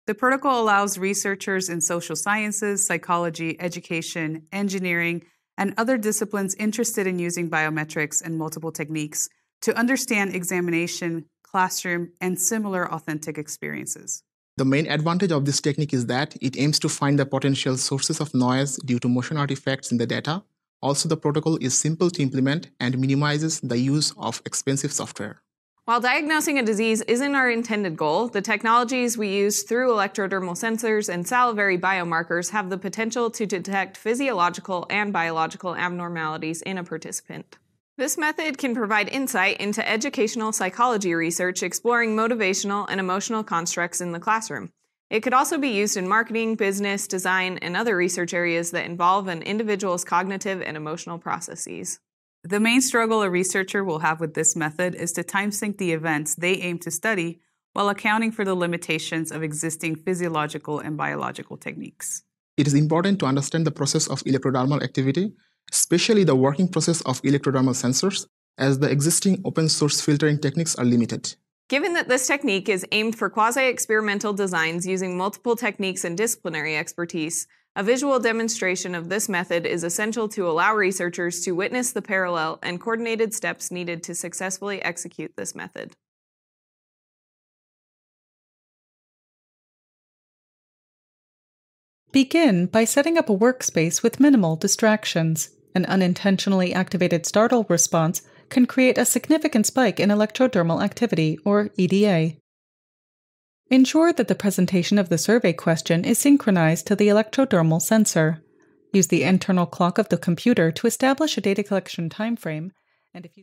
The protocol allows researchers in social sciences, psychology, education, engineering, and other disciplines interested in using biometrics and multiple techniques to understand examination, classroom, and similar authentic experiences. The main advantage of this technique is that it aims to find the potential sources of noise due to motion artifacts in the data. Also, the protocol is simple to implement and minimizes the use of expensive software. While diagnosing a disease isn't our intended goal, the technologies we use through electrodermal sensors and salivary biomarkers have the potential to detect physiological and biological abnormalities in a participant. This method can provide insight into educational psychology research exploring motivational and emotional constructs in the classroom. It could also be used in marketing, business, design, and other research areas that involve an individual's cognitive and emotional processes. The main struggle a researcher will have with this method is to time-sync the events they aim to study while accounting for the limitations of existing physiological and biological techniques. It is important to understand the process of electrodermal activity, especially the working process of electrodermal sensors, as the existing open-source filtering techniques are limited. Given that this technique is aimed for quasi-experimental designs using multiple techniques and disciplinary expertise, a visual demonstration of this method is essential to allow researchers to witness the parallel and coordinated steps needed to successfully execute this method. Begin by setting up a workspace with minimal distractions. An unintentionally activated startle response can create a significant spike in electrodermal activity, or EDA. Ensure that the presentation of the survey question is synchronized to the electrodermal sensor. Use the internal clock of the computer to establish a data collection timeframe, and if you